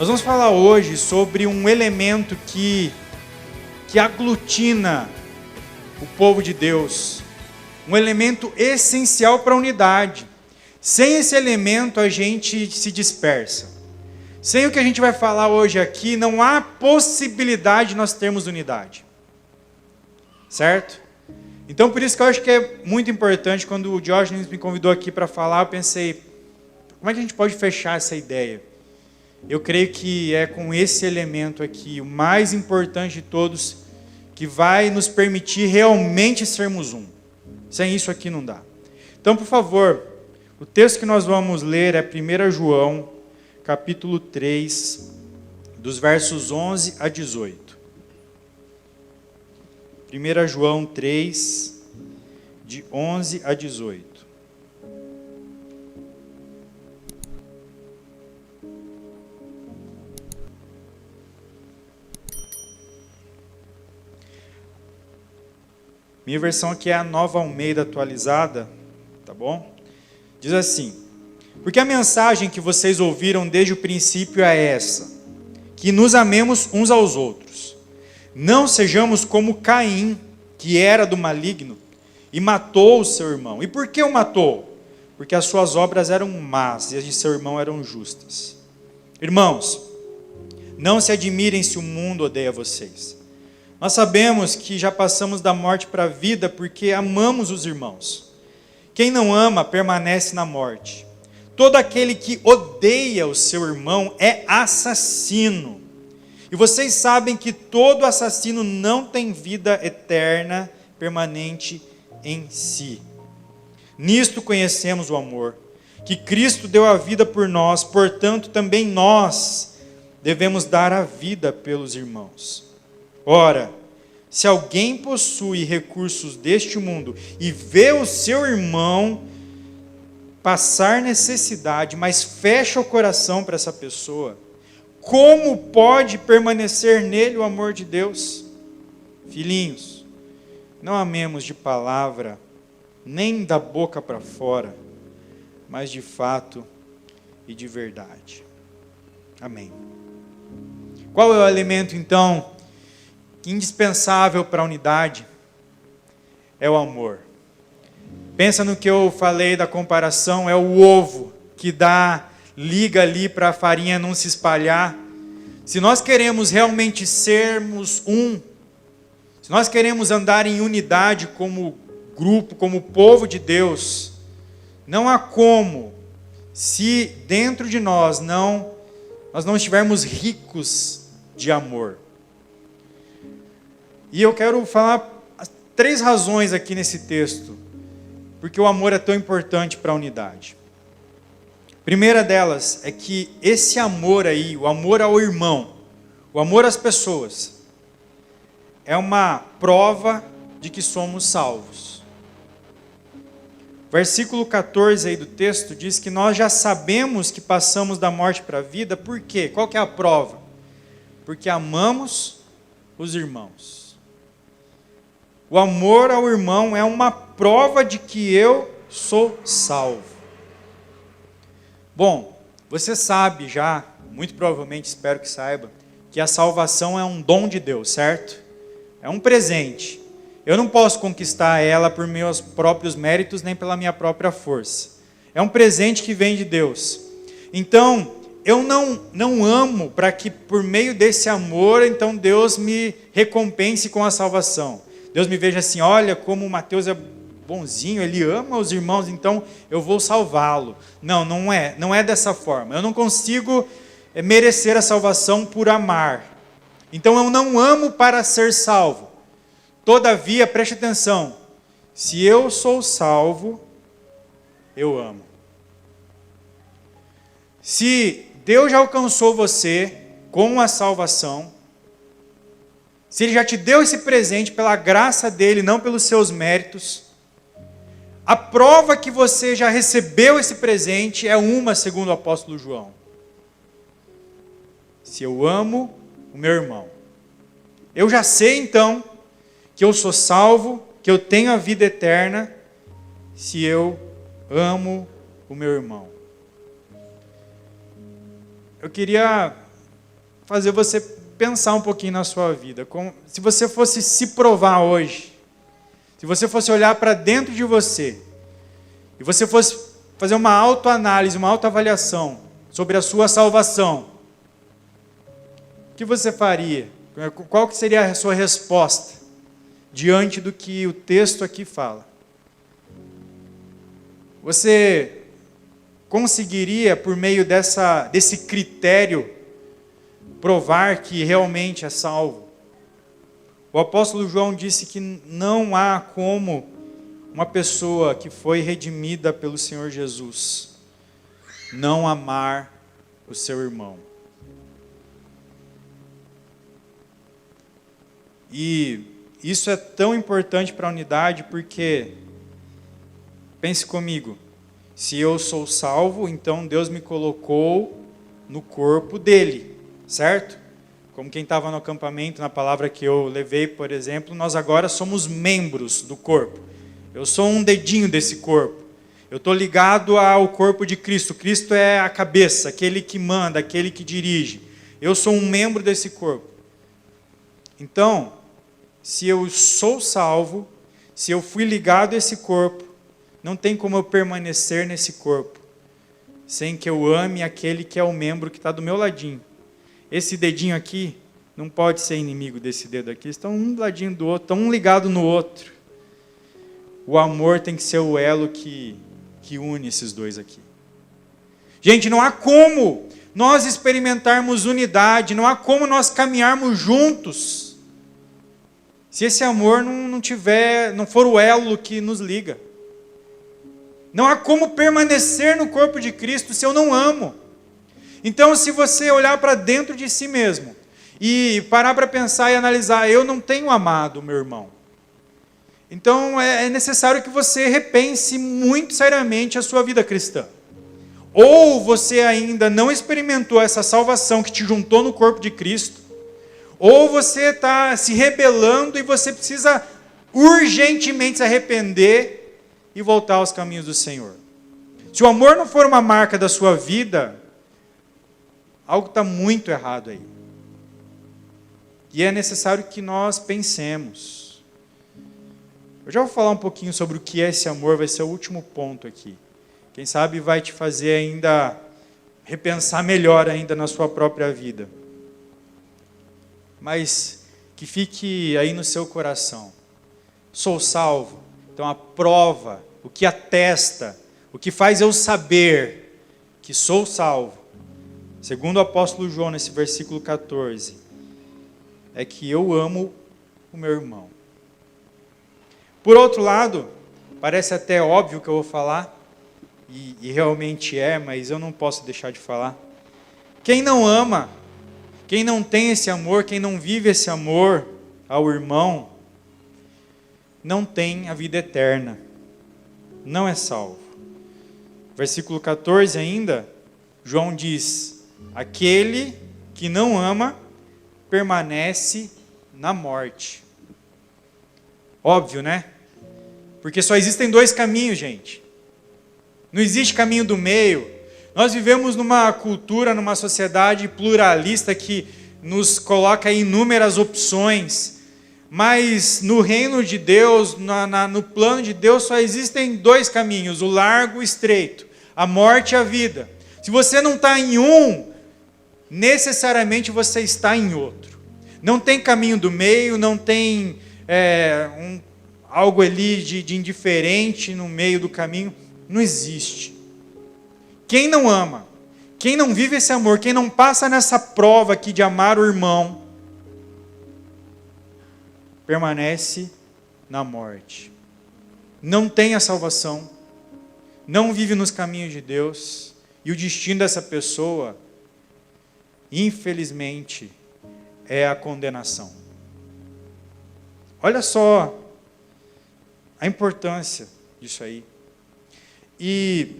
Nós vamos falar hoje sobre um elemento que aglutina o povo de Deus, um elemento essencial para a unidade. Sem esse elemento a gente se dispersa. Sem o que a gente vai falar hoje aqui, não há possibilidade de nós termos unidade. Certo? Então por isso que eu acho que é muito importante, quando o Diógenes me convidou aqui para falar, eu pensei, como é que a gente pode fechar essa ideia? Eu creio que é com esse elemento aqui, o mais importante de todos, que vai nos permitir realmente sermos um. Sem isso aqui não dá. Então, por favor, o texto que nós vamos ler é 1 João, capítulo 3, dos versos 11 a 18. 1 João 3, de 11 a 18. Minha versão aqui é a Nova Almeida atualizada, tá bom? Diz assim: porque a mensagem que vocês ouviram desde o princípio é essa, que nos amemos uns aos outros. Não sejamos como Caim, que era do maligno, e matou o seu irmão. E por que o matou? Porque as suas obras eram más e as de seu irmão eram justas. Irmãos, não se admirem se o mundo odeia vocês. Nós sabemos que já passamos da morte para a vida porque amamos os irmãos. Quem não ama permanece na morte. Todo aquele que odeia o seu irmão é assassino. E vocês sabem que todo assassino não tem vida eterna, permanente em si. Nisto conhecemos o amor, que Cristo deu a vida por nós, portanto também nós devemos dar a vida pelos irmãos. Ora, se alguém possui recursos deste mundo e vê o seu irmão passar necessidade, mas fecha o coração para essa pessoa, como pode permanecer nele o amor de Deus? Filhinhos, não amemos de palavra, nem da boca para fora, mas de fato e de verdade. Amém. Qual é o elemento, então, indispensável para a unidade? É o amor. Pensa no que eu falei da comparação, é o ovo que liga ali para a farinha não se espalhar. Se nós queremos realmente sermos um, se nós queremos andar em unidade como grupo, como povo de Deus, não há como, se dentro de nós nós não estivermos ricos de amor. E eu quero falar 3 razões aqui nesse texto, porque o amor é tão importante para a unidade. Primeira delas é que esse amor aí, o amor ao irmão, o amor às pessoas, é uma prova de que somos salvos. Versículo 14 aí do texto diz que nós já sabemos que passamos da morte para a vida. Por quê? Qual que é a prova? Porque amamos os irmãos. O amor ao irmão é uma prova de que eu sou salvo. Bom, você sabe já, muito provavelmente, espero que saiba, que a salvação é um dom de Deus, certo? É um presente. Eu não posso conquistar ela por meus próprios méritos, nem pela minha própria força. É um presente que vem de Deus. Então, eu não amo para que por meio desse amor, então Deus me recompense com a salvação. Deus me veja assim, olha como o Mateus é bonzinho, ele ama os irmãos, então eu vou salvá-lo. Não é dessa forma. Eu não consigo merecer a salvação por amar. Então eu não amo para ser salvo. Todavia, preste atenção, se eu sou salvo, eu amo. Se Deus já alcançou você com a salvação, se Ele já te deu esse presente pela graça dEle, não pelos seus méritos, a prova que você já recebeu esse presente é uma, segundo o apóstolo João. Se eu amo o meu irmão. Eu já sei então que eu sou salvo, que eu tenho a vida eterna, se eu amo o meu irmão. Eu queria fazer você pensar um pouquinho na sua vida. Se você fosse se provar hoje, se você fosse olhar para dentro de você, e você fosse fazer uma autoanálise, uma autoavaliação sobre a sua salvação, o que você faria? Qual que seria a sua resposta diante do que o texto aqui fala? Você conseguiria, por meio desse critério, provar que realmente é salvo? O apóstolo João disse que não há como uma pessoa que foi redimida pelo Senhor Jesus não amar o seu irmão. E isso é tão importante para a unidade porque, pense comigo, se eu sou salvo, então Deus me colocou no corpo dele, certo? Como quem estava no acampamento, na palavra que eu levei, por exemplo, nós agora somos membros do corpo. Eu sou um dedinho desse corpo. Eu estou ligado ao corpo de Cristo. Cristo é a cabeça, aquele que manda, aquele que dirige. Eu sou um membro desse corpo. Então, se eu sou salvo, se eu fui ligado a esse corpo, não tem como eu permanecer nesse corpo sem que eu ame aquele que é o membro que está do meu ladinho. Esse dedinho aqui não pode ser inimigo desse dedo aqui. Estão um ladinho do outro, estão um ligado no outro. O amor tem que ser o elo que une esses dois aqui. Gente, não há como nós experimentarmos unidade, não há como nós caminharmos juntos, se esse amor não for o elo que nos liga. Não há como permanecer no corpo de Cristo se eu não amo. Então, se você olhar para dentro de si mesmo e parar para pensar e analisar, eu não tenho amado o meu irmão. Então, é necessário que você repense muito seriamente a sua vida cristã. Ou você ainda não experimentou essa salvação que te juntou no corpo de Cristo, ou você está se rebelando e você precisa urgentemente se arrepender e voltar aos caminhos do Senhor. Se o amor não for uma marca da sua vida, algo está muito errado aí. E é necessário que nós pensemos. Eu já vou falar um pouquinho sobre o que é esse amor, vai ser o último ponto aqui. Quem sabe vai te fazer ainda repensar melhor ainda na sua própria vida. Mas que fique aí no seu coração. Sou salvo. Então a prova, o que atesta, o que faz eu saber que sou salvo, segundo o apóstolo João, nesse versículo 14, é que eu amo o meu irmão. Por outro lado, parece até óbvio que eu vou falar, e realmente é, mas eu não posso deixar de falar. Quem não ama, quem não tem esse amor, quem não vive esse amor ao irmão, não tem a vida eterna, não é salvo. Versículo 14 ainda, João diz: aquele que não ama permanece na morte. Óbvio, né? Porque só existem dois caminhos, gente. Não existe caminho do meio. Nós vivemos numa cultura, numa sociedade pluralista que nos coloca inúmeras opções. Mas no reino de Deus, no plano de Deus, só existem dois caminhos, o largo e o estreito, a morte e a vida. Se você não está em um, necessariamente você está em outro. Não tem caminho do meio, não tem algo ali de indiferente no meio do caminho. Não existe. Quem não ama, quem não vive esse amor, quem não passa nessa prova aqui de amar o irmão, permanece na morte. Não tem a salvação, não vive nos caminhos de Deus, e o destino dessa pessoa, infelizmente, é a condenação. Olha só a importância disso aí. E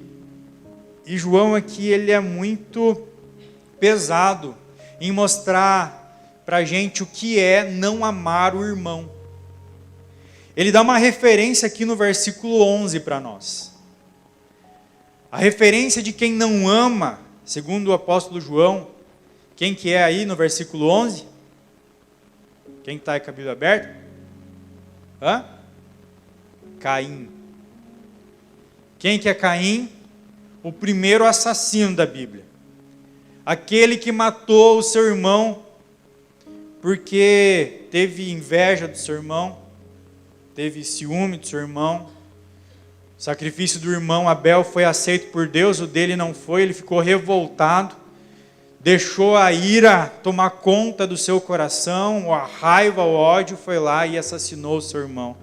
João aqui, ele é muito pesado em mostrar para a gente o que é não amar o irmão. Ele dá uma referência aqui no versículo 11 para nós. A referência de quem não ama, segundo o apóstolo João, Quem que é aí no versículo 11? Quem está com a Bíblia aberta? Caim. Quem que é Caim? O primeiro assassino da Bíblia. Aquele que matou o seu irmão porque teve inveja do seu irmão, teve ciúme do seu irmão. O sacrifício do irmão Abel foi aceito por Deus, o dele não foi, ele ficou revoltado, deixou a ira tomar conta do seu coração, a raiva, o ódio, foi lá e assassinou o seu irmão.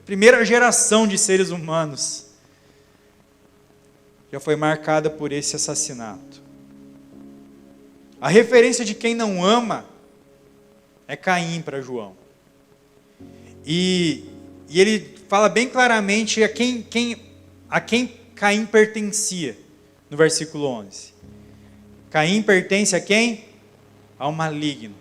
Primeira geração de seres humanos já foi marcada por esse assassinato. A referência de quem não ama é Caim para João. E ele fala bem claramente a quem Caim pertencia, no versículo 11. Caim pertence a quem? Ao maligno.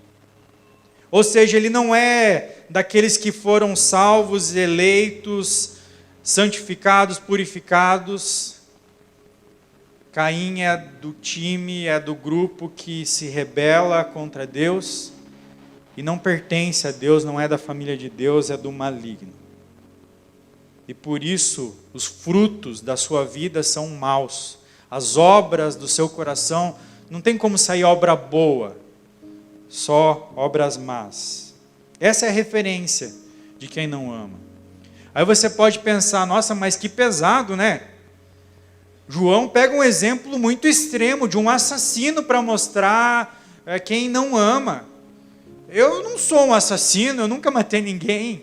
Ou seja, ele não é daqueles que foram salvos, eleitos, santificados, purificados. Caim é do time, é do grupo que se rebela contra Deus e não pertence a Deus, não é da família de Deus, é do maligno. E por isso os frutos da sua vida são maus. As obras do seu coração, não tem como sair obra boa, só obras más. Essa é a referência de quem não ama. Aí você pode pensar, nossa, mas que pesado, né? João pega um exemplo muito extremo de um assassino para mostrar quem não ama. Eu não sou um assassino, eu nunca matei ninguém.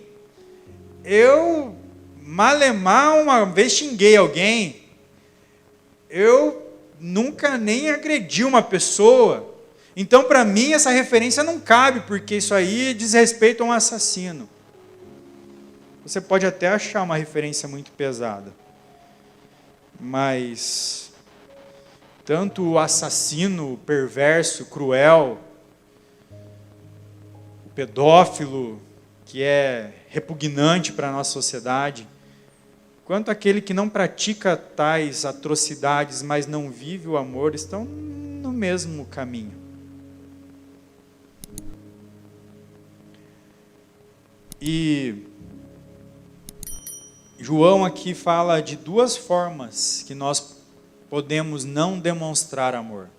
Eu, malemar, uma vez xinguei alguém. Eu nunca nem agredi uma pessoa. Então, para mim, essa referência não cabe, porque isso aí diz respeito a um assassino. Você pode até achar uma referência muito pesada. Mas tanto o assassino perverso, cruel, o pedófilo, que é repugnante para a nossa sociedade, quanto aquele que não pratica tais atrocidades, mas não vive o amor, estão no mesmo caminho. E João aqui fala de duas formas que nós podemos não demonstrar amor.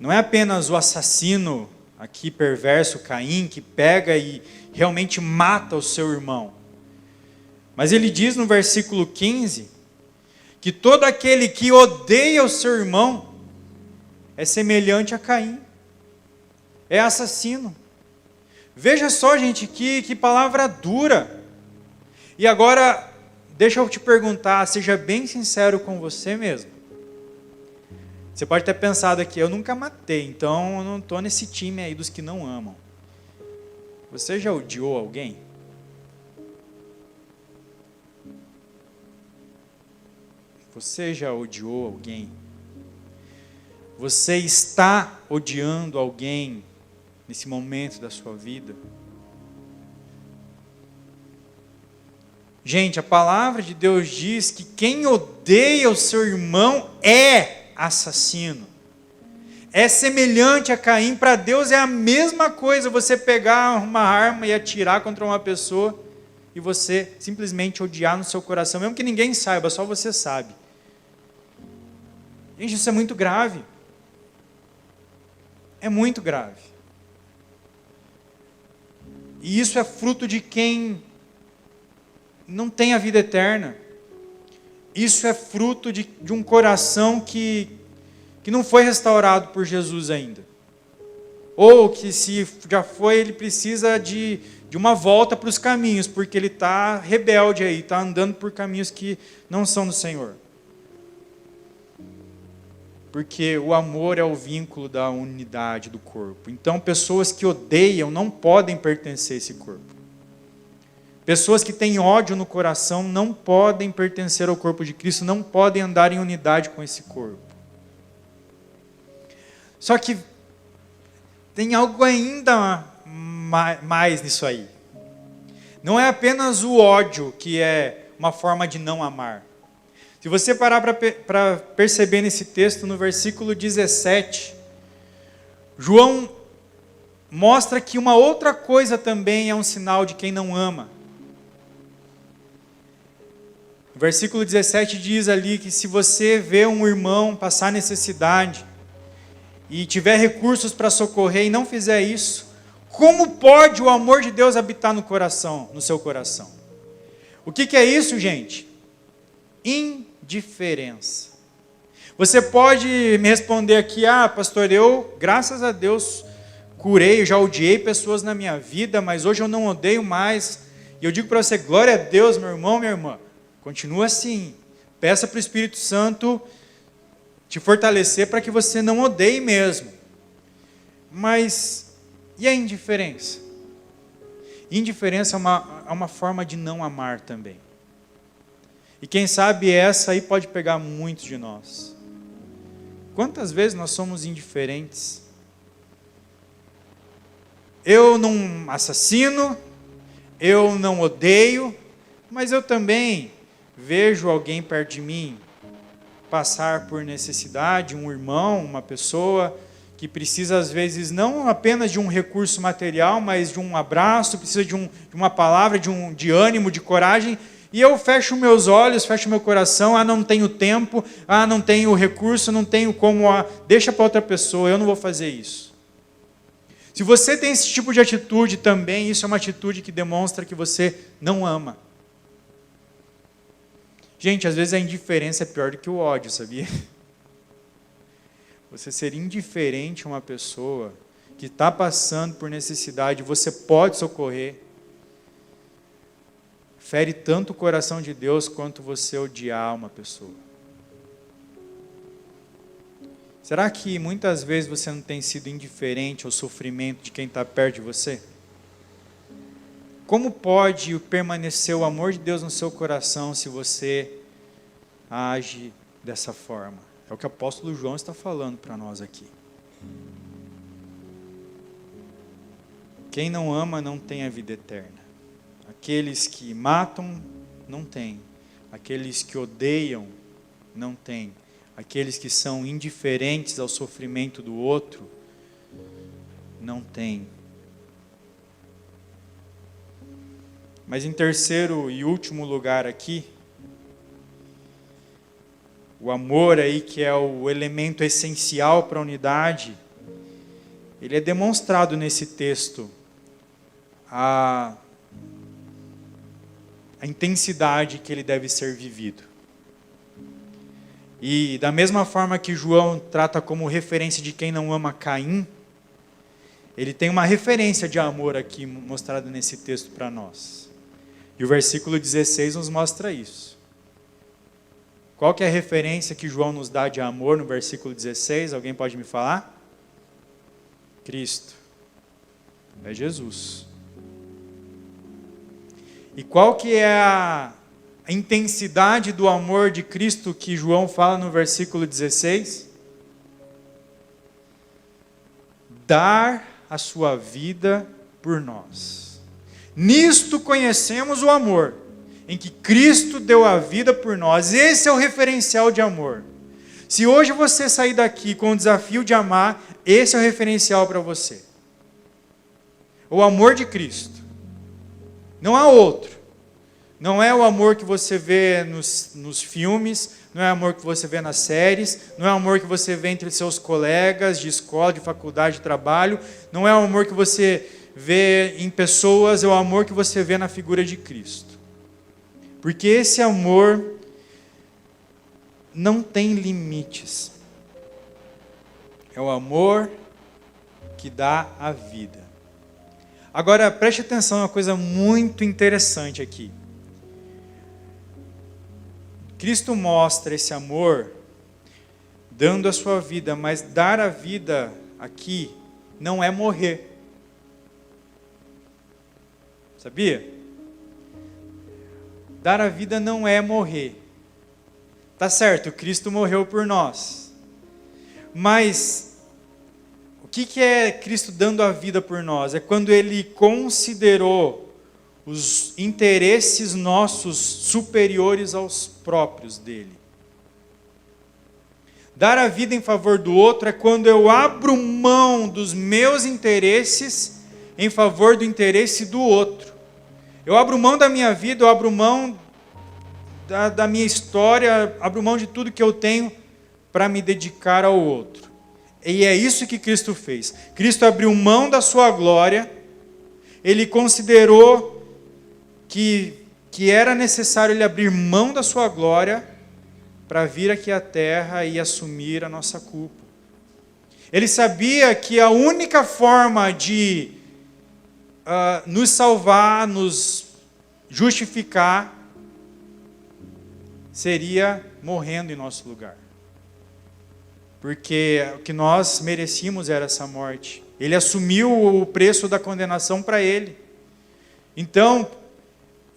Não é apenas o assassino aqui perverso, Caim, que pega e realmente mata o seu irmão. Mas ele diz no versículo 15, que todo aquele que odeia o seu irmão é semelhante a Caim. É assassino. Veja só, gente, que palavra dura. E agora, deixa eu te perguntar, seja bem sincero com você mesmo. Você pode ter pensado aqui, eu nunca matei, então eu não estou nesse time aí dos que não amam. Você já odiou alguém? Você já odiou alguém? Você está odiando alguém nesse momento da sua vida? Gente, a palavra de Deus diz que quem odeia o seu irmão é assassino. É semelhante a Caim. Para Deus é a mesma coisa você pegar uma arma e atirar contra uma pessoa e você simplesmente odiar no seu coração, mesmo que ninguém saiba, só você sabe. Gente, isso é muito grave. É muito grave. E isso é fruto de quem não tem a vida eterna. Isso é fruto de um coração que não foi restaurado por Jesus ainda. Ou que se já foi, ele precisa de uma volta para os caminhos, porque ele está rebelde aí, está andando por caminhos que não são do Senhor. Porque o amor é o vínculo da unidade do corpo. Então, pessoas que odeiam não podem pertencer a esse corpo. Pessoas que têm ódio no coração não podem pertencer ao corpo de Cristo, não podem andar em unidade com esse corpo. Só que tem algo ainda mais nisso aí. Não é apenas o ódio que é uma forma de não amar. Se você parar para perceber nesse texto, no versículo 17, João mostra que uma outra coisa também é um sinal de quem não ama. O versículo 17 diz ali que se você vê um irmão passar necessidade e tiver recursos para socorrer e não fizer isso, como pode o amor de Deus habitar no seu coração? O que é isso, gente? Indiferença. Você pode me responder aqui, pastor, eu, graças a Deus, curei, eu já odiei pessoas na minha vida, mas hoje eu não odeio mais. E eu digo para você, glória a Deus, meu irmão, minha irmã. Continua assim. Peça para o Espírito Santo te fortalecer para que você não odeie mesmo. Mas, e a indiferença? Indiferença é uma forma de não amar também. E quem sabe essa aí pode pegar muitos de nós. Quantas vezes nós somos indiferentes? Eu não assassino, eu não odeio, mas eu também vejo alguém perto de mim passar por necessidade, um irmão, uma pessoa que precisa às vezes não apenas de um recurso material, mas de um abraço, precisa de uma palavra, de ânimo, de coragem, e eu fecho meus olhos, fecho meu coração, não tenho tempo, não tenho recurso, não tenho como, deixa para outra pessoa, eu não vou fazer isso. Se você tem esse tipo de atitude também, isso é uma atitude que demonstra que você não ama. Gente, às vezes a indiferença é pior do que o ódio, sabia? Você ser indiferente a uma pessoa que está passando por necessidade, você pode socorrer, fere tanto o coração de Deus quanto você odiar uma pessoa. Será que muitas vezes você não tem sido indiferente ao sofrimento de quem está perto de você? Como pode permanecer o amor de Deus no seu coração se você age dessa forma? É o que o apóstolo João está falando para nós aqui. Quem não ama não tem a vida eterna. Aqueles que matam, não têm. Aqueles que odeiam, não têm. Aqueles que são indiferentes ao sofrimento do outro, não têm. Mas em terceiro e último lugar aqui, o amor aí que é o elemento essencial para a unidade, ele é demonstrado nesse texto, a intensidade que ele deve ser vivido. E da mesma forma que João trata como referência de quem não ama Caim, ele tem uma referência de amor aqui mostrada nesse texto para nós. E o versículo 16 nos mostra isso. Qual que é a referência que João nos dá de amor no versículo 16? Alguém pode me falar? Cristo. É Jesus. E qual que é a intensidade do amor de Cristo que João fala no versículo 16? Dar a sua vida por nós. Nisto conhecemos o amor, em que Cristo deu a vida por nós. Esse é o referencial de amor. Se hoje você sair daqui com o desafio de amar, esse é o referencial para você. O amor de Cristo. Não há outro. Não é o amor que você vê nos filmes, não é o amor que você vê nas séries, não é o amor que você vê entre seus colegas de escola, de faculdade, de trabalho, não é o amor que você vê em pessoas, é o amor que você vê na figura de Cristo. Porque esse amor não tem limites. É o amor que dá a vida. Agora, preste atenção, uma coisa muito interessante aqui. Cristo mostra esse amor dando a sua vida, mas dar a vida aqui não é morrer. Sabia? Dar a vida não é morrer. Tá certo, Cristo morreu por nós. Mas o que é Cristo dando a vida por nós? É quando Ele considerou os interesses nossos superiores aos próprios dele. Dar a vida em favor do outro é quando eu abro mão dos meus interesses em favor do interesse do outro. Eu abro mão da minha vida, eu abro mão da minha história, abro mão de tudo que eu tenho para me dedicar ao outro. E é isso que Cristo fez. Cristo abriu mão da sua glória, ele considerou que era necessário ele abrir mão da sua glória para vir aqui à terra e assumir a nossa culpa. Ele sabia que a única forma de nos salvar, nos justificar, seria morrendo em nosso lugar. Porque o que nós merecíamos era essa morte. Ele assumiu o preço da condenação para ele. Então,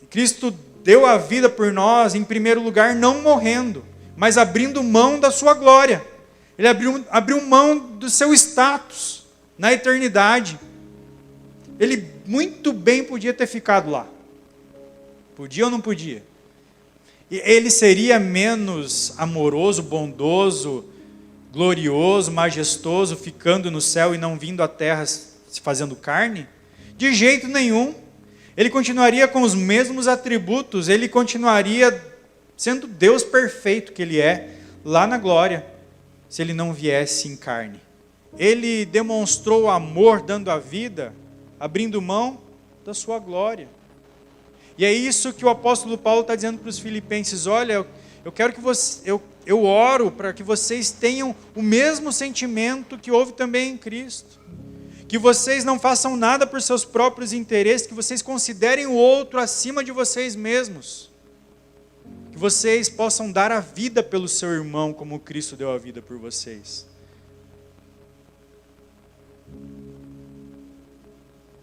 Cristo deu a vida por nós, em primeiro lugar, não morrendo, mas abrindo mão da sua glória. Ele abriu mão do seu status na eternidade. Ele muito bem podia ter ficado lá. Podia ou não podia? Ele seria menos amoroso, bondoso, glorioso, majestoso, ficando no céu e não vindo à terra se fazendo carne? De jeito nenhum. Ele continuaria com os mesmos atributos, ele continuaria sendo Deus perfeito que ele é, lá na glória, se ele não viesse em carne. Ele demonstrou amor dando a vida, abrindo mão da sua glória. E é isso que o apóstolo Paulo está dizendo para os filipenses: olha, eu quero que eu oro para que vocês tenham o mesmo sentimento que houve também em Cristo. Que vocês não façam nada por seus próprios interesses, que vocês considerem o outro acima de vocês mesmos. Que vocês possam dar a vida pelo seu irmão, como Cristo deu a vida por vocês.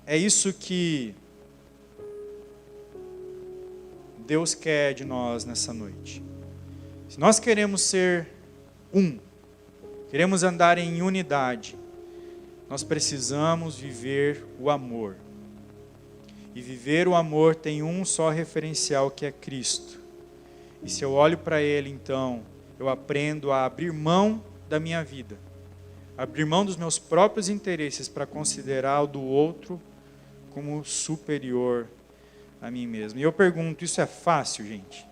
É isso que Deus quer de nós nessa noite. Se nós queremos ser queremos andar em unidade, nós precisamos viver o amor. E viver o amor tem um só referencial, que é Cristo. E se eu olho para Ele, então, eu aprendo a abrir mão da minha vida, abrir mão dos meus próprios interesses para considerar o do outro como superior a mim mesmo. E eu pergunto, isso é fácil, gente?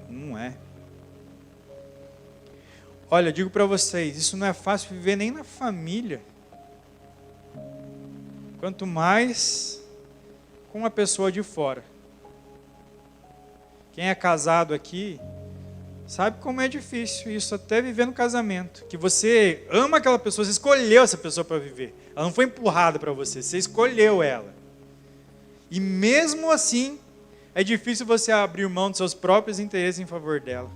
Não é. Olha, eu digo para vocês, isso não é fácil viver nem na família. Quanto mais com uma pessoa de fora. Quem é casado aqui sabe como é difícil isso, até viver no casamento. Que você ama aquela pessoa, você escolheu essa pessoa para viver. Ela não foi empurrada para você, você escolheu ela. E mesmo assim, é difícil você abrir mão dos seus próprios interesses em favor dela.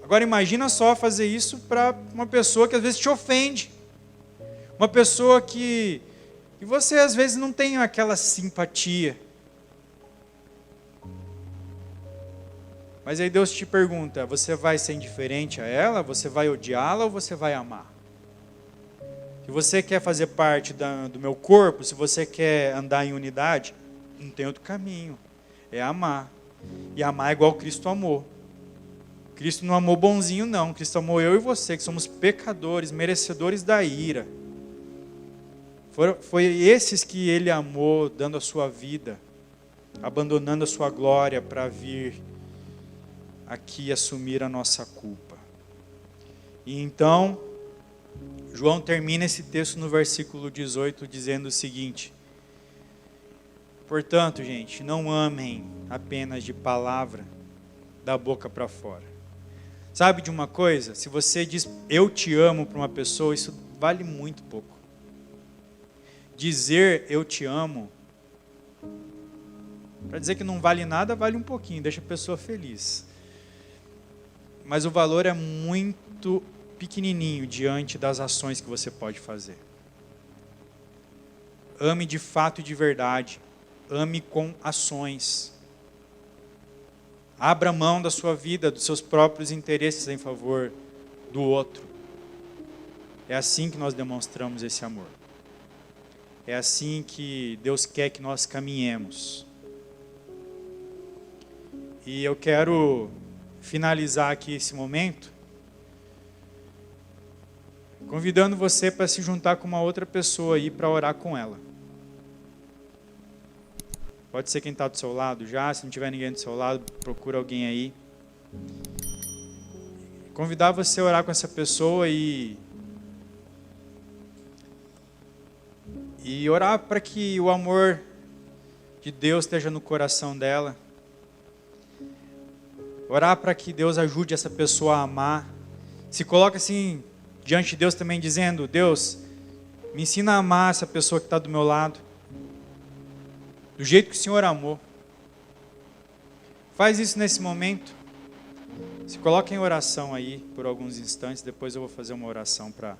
Agora imagina só fazer isso para uma pessoa que às vezes te ofende. Uma pessoa que você às vezes não tem aquela simpatia. Mas aí Deus te pergunta, você vai ser indiferente a ela? Você vai odiá-la ou você vai amar? Se você quer fazer parte do meu corpo, se você quer andar em unidade, não tem outro caminho. É amar. E amar é igual Cristo amou. Cristo não amou bonzinho, não. Cristo amou eu e você, que somos pecadores, merecedores da ira. Foi esses que Ele amou, dando a sua vida, abandonando a sua glória para vir aqui assumir a nossa culpa. E então, João termina esse texto no versículo 18, dizendo o seguinte: portanto, gente, não amem apenas de palavra, da boca para fora. Sabe de uma coisa? Se você diz eu te amo para uma pessoa, isso vale muito pouco. Dizer eu te amo, para dizer que não vale nada, vale um pouquinho, deixa a pessoa feliz. Mas o valor é muito pequenininho diante das ações que você pode fazer. Ame de fato e de verdade. Ame com ações. Abra mão da sua vida, dos seus próprios interesses em favor do outro. É assim que nós demonstramos esse amor. É assim que Deus quer que nós caminhemos. E eu quero finalizar aqui esse momento, convidando você para se juntar com uma outra pessoa aí para orar com ela. Pode ser quem está do seu lado já, se não tiver ninguém do seu lado, procura alguém aí. Convidar você a orar com essa pessoa e orar para que o amor de Deus esteja no coração dela. Orar para que Deus ajude essa pessoa a amar. Se coloca assim diante de Deus também dizendo: Deus, me ensina a amar essa pessoa que está do meu lado, do jeito que o Senhor amou. Faz isso nesse momento. Se coloca em oração aí por alguns instantes, depois eu vou fazer uma oração para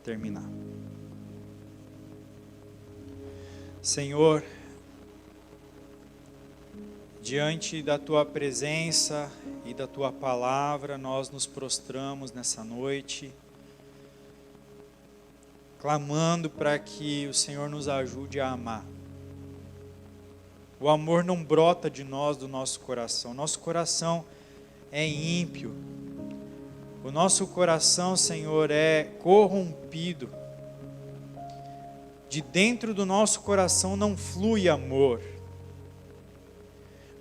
terminar. Senhor, diante da Tua presença e da Tua palavra, nós nos prostramos nessa noite, clamando para que o Senhor nos ajude a amar. O amor não brota de nós, do nosso coração. Nosso coração é ímpio. O nosso coração, Senhor, é corrompido. De dentro do nosso coração não flui amor.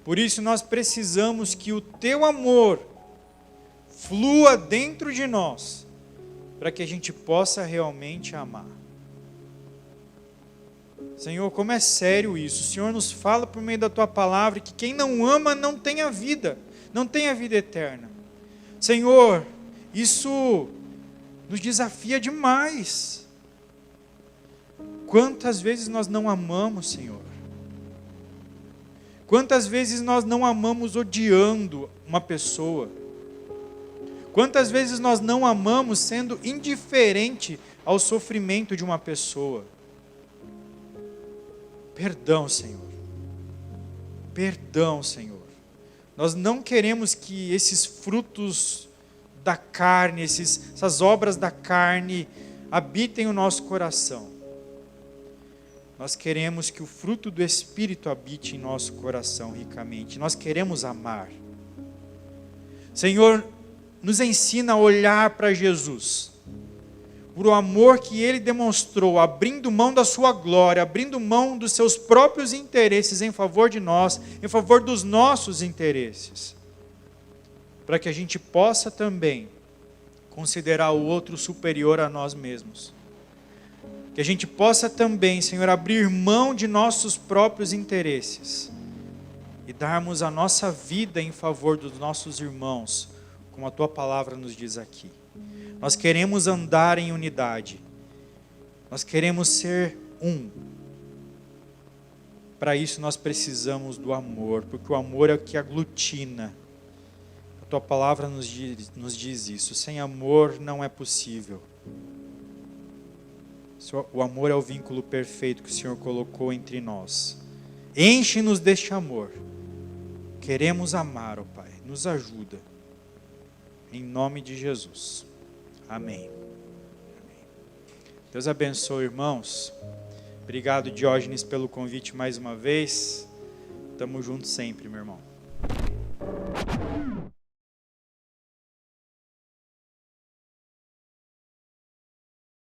Por isso nós precisamos que o Teu amor flua dentro de nós, para que a gente possa realmente amar. Senhor, como é sério isso? O Senhor nos fala por meio da Tua palavra que quem não ama não tem a vida, não tem a vida eterna. Senhor, isso nos desafia demais. Quantas vezes nós não amamos, Senhor? Quantas vezes nós não amamos odiando uma pessoa? Quantas vezes nós não amamos sendo indiferente ao sofrimento de uma pessoa? Perdão, Senhor. Perdão, Senhor. Nós não queremos que esses frutos da carne, essas obras da carne habitem o nosso coração. Nós queremos que o fruto do Espírito habite em nosso coração ricamente. Nós queremos amar. Senhor, nos ensina a olhar para Jesus, por o amor que Ele demonstrou, abrindo mão da sua glória, abrindo mão dos seus próprios interesses em favor de nós, em favor dos nossos interesses, para que a gente possa também considerar o outro superior a nós mesmos. Que a gente possa também, Senhor, abrir mão de nossos próprios interesses e darmos a nossa vida em favor dos nossos irmãos, como a Tua palavra nos diz aqui. Nós queremos andar em unidade. Nós queremos ser um. Para isso nós precisamos do amor, porque o amor é o que aglutina. A Tua palavra nos diz isso. Sem amor não é possível. O amor é o vínculo perfeito que o Senhor colocou entre nós. Enche-nos deste amor. Queremos amar, ó Pai. Nos ajuda. Em nome de Jesus. Amém. Deus abençoe, irmãos. Obrigado, Diógenes, pelo convite mais uma vez. Tamo junto sempre, meu irmão.